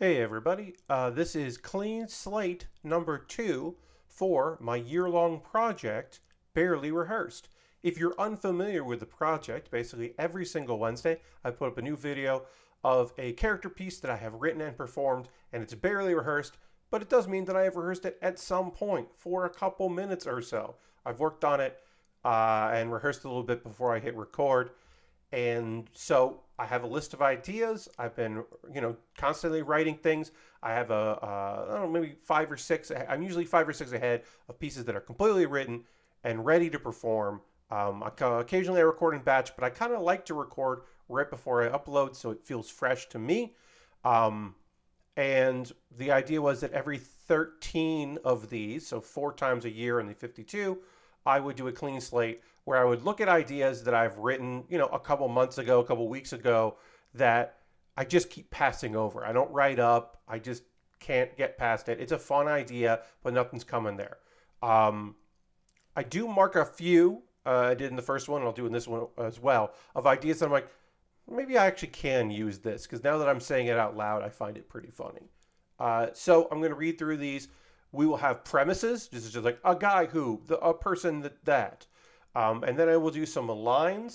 Hey everybody, this is Clean Slate number 2 for my year-long project, Barely Rehearsed. If you're unfamiliar with the project, basically every single Wednesday I put up a new video of a character piece that I have written and performed, and it's barely rehearsed, but it does mean that I have rehearsed it at some point for a couple minutes or so. I've worked on it and rehearsed a little bit before I hit record, and so I have a list of ideas. I've been, constantly writing things. I have I don't know, maybe five or six. I'm usually five or six ahead of pieces that are completely written and ready to perform. Occasionally I record in batch, but I kind of like to record right before I upload so it feels fresh to me. Um, and the idea was that every 13 of these, so 4 times a year in the 52, I would do a clean slate where I would look at ideas that I've written, a couple months ago, a couple weeks ago, that I just keep passing over. I don't write up. I just can't get past it. It's a fun idea, but nothing's coming there. Um, I do mark a few. I did in the first one, and I'll do in this one as well, of ideas that I'm like, maybe I actually can use this because now that I'm saying it out loud, I find it pretty funny. So I'm going to read through these. We will have premises. This is just like a guy who, a person that. And then I will do some line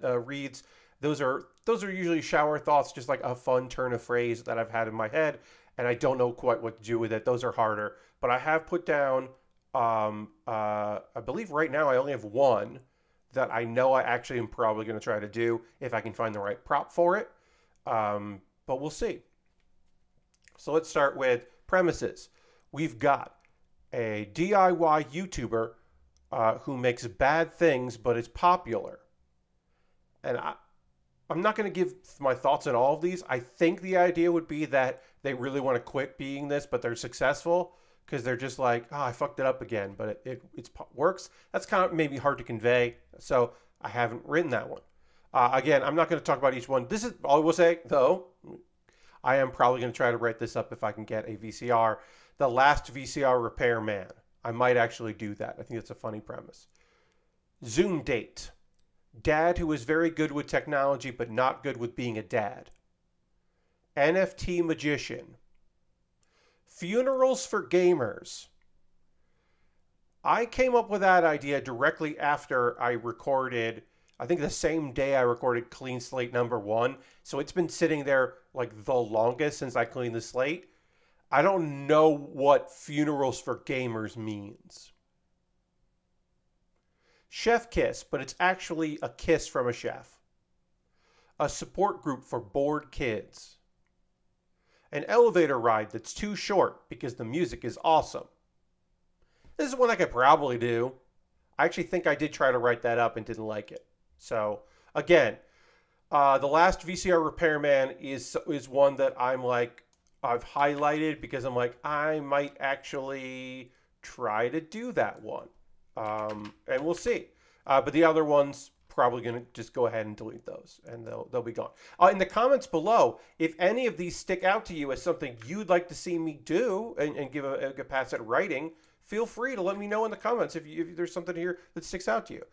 reads. Those are usually shower thoughts, just like a fun turn of phrase that I've had in my head, and I don't know quite what to do with it. Those are harder, but I have put down. I believe right now I only have one that I know I actually am probably going to try to do if I can find the right prop for it. But we'll see. So let's start with premises. We've got a DIY YouTuber who makes bad things but is popular. And I'm not going to give my thoughts on all of these. I think the idea would be that they really want to quit being this, but they're successful because they're just like, oh, I fucked it up again, but it works. That's kind of maybe hard to convey. So I haven't written that one. Again, I'm not going to talk about each one. This is all I will say, though. I am probably going to try to write this up if I can get a VCR. The last VCR repairman. I might actually do that. I think it's a funny premise. Zoom date. Dad who is very good with technology but not good with being a dad. NFT magician. Funerals for gamers. I came up with that idea directly after I recorded, I think the same day I recorded Clean Slate number 1. So it's been sitting there like the longest since I cleaned the slate. I don't know what funerals for gamers means. Chef kiss, but it's actually a kiss from a chef. A support group for bored kids. An elevator ride that's too short because the music is awesome. This is one I could probably do. I actually think I did try to write that up and didn't like it. So, again, the last VCR repairman is one that I'm like, I've highlighted because I'm like, I might actually try to do that one. And we'll see. But the other ones, probably going to just go ahead and delete those, and they'll be gone. In the comments below, if any of these stick out to you as something you'd like to see me do and give a pass at writing, feel free to let me know in the comments if there's something here that sticks out to you.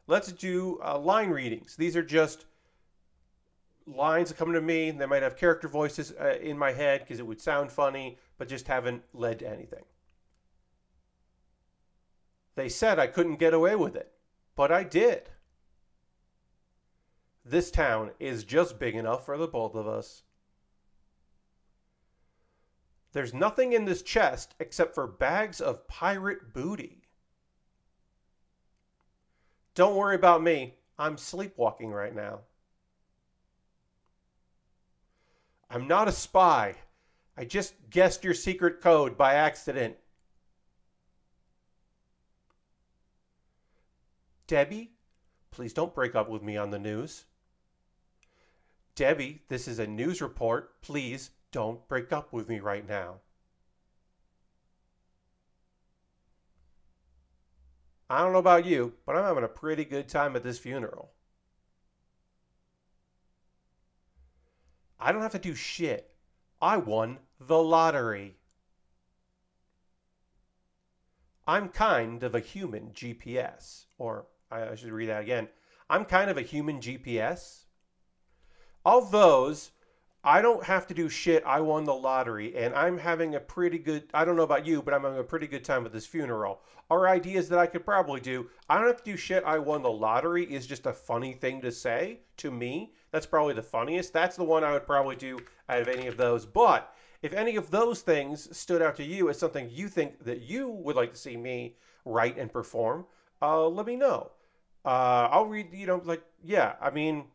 Let's do line readings. These are just lines that come to me. They might have character voices in my head because it would sound funny, but just haven't led to anything. They said I couldn't get away with it, but I did. This town is just big enough for the both of us. There's nothing in this chest except for bags of pirate booty. Don't worry about me. I'm sleepwalking right now. I'm not a spy. I just guessed your secret code by accident. Debbie, please don't break up with me on the news. Debbie, this is a news report. Please don't break up with me right now. I don't know about you, but I'm having a pretty good time at this funeral. I don't have to do shit. I won the lottery. I'm kind of a human GPS. Or I should read that again. I'm kind of a human GPS. Of those, I don't have to do shit. I won the lottery, and I'm having a pretty good, I don't know about you, but I'm having a pretty good time with this funeral. Are ideas that I could probably do. I don't have to do shit. I won the lottery is just a funny thing to say to me. That's probably the funniest. That's the one I would probably do out of any of those. But if any of those things stood out to you as something you think that you would like to see me write and perform, let me know. I'll read, yeah, I mean,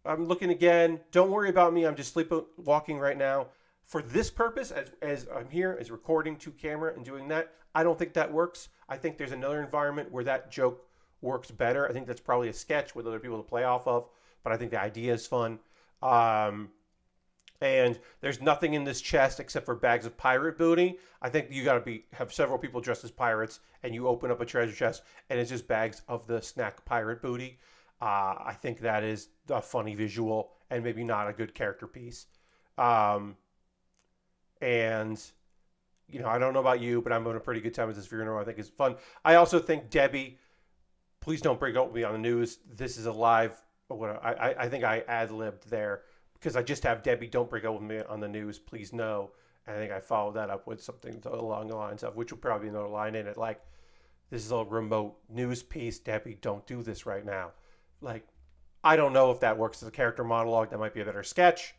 I'm looking again. Don't worry about me. I'm just sleepwalking right now. For this purpose, as I'm here, as recording to camera and doing that, I don't think that works. I think there's another environment where that joke works better. I think that's probably a sketch with other people to play off of, but I think the idea is fun. And there's nothing in this chest except for bags of pirate booty. I think you got to have several people dressed as pirates, and you open up a treasure chest, and it's just bags of the snack pirate booty. I think that is a funny visual and maybe not a good character piece. And, I don't know about you, but I'm having a pretty good time with this funeral. I think it's fun. I also think Debbie, please don't break up with me on the news. This is a live, I think I ad-libbed there because I just have Debbie, don't break up with me on the news, please no. And I think I followed that up with something along the lines of, which will probably be another line in it, like, this is a remote news piece. Debbie, don't do this right now. Like, I don't know if that works as a character monologue. That might be a better sketch.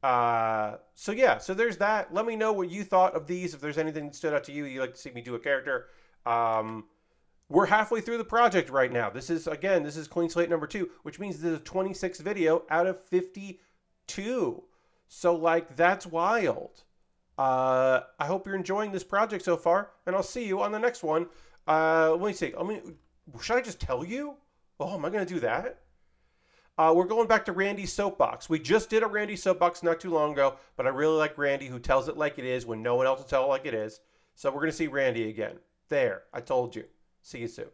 So there's that. Let me know what you thought of these. If there's anything that stood out to you, you'd like to see me do a character. We're halfway through the project right now. This is Clean Slate number 2, which means this is a 26th video out of 52. So, that's wild. I hope you're enjoying this project so far, and I'll see you on the next one. Let me see. Should I just tell you? Oh, am I going to do that? We're going back to Randy's soapbox. We just did a Randy soapbox not too long ago, but I really like Randy, who tells it like it is when no one else will tell it like it is. So we're going to see Randy again. There, I told you. See you soon.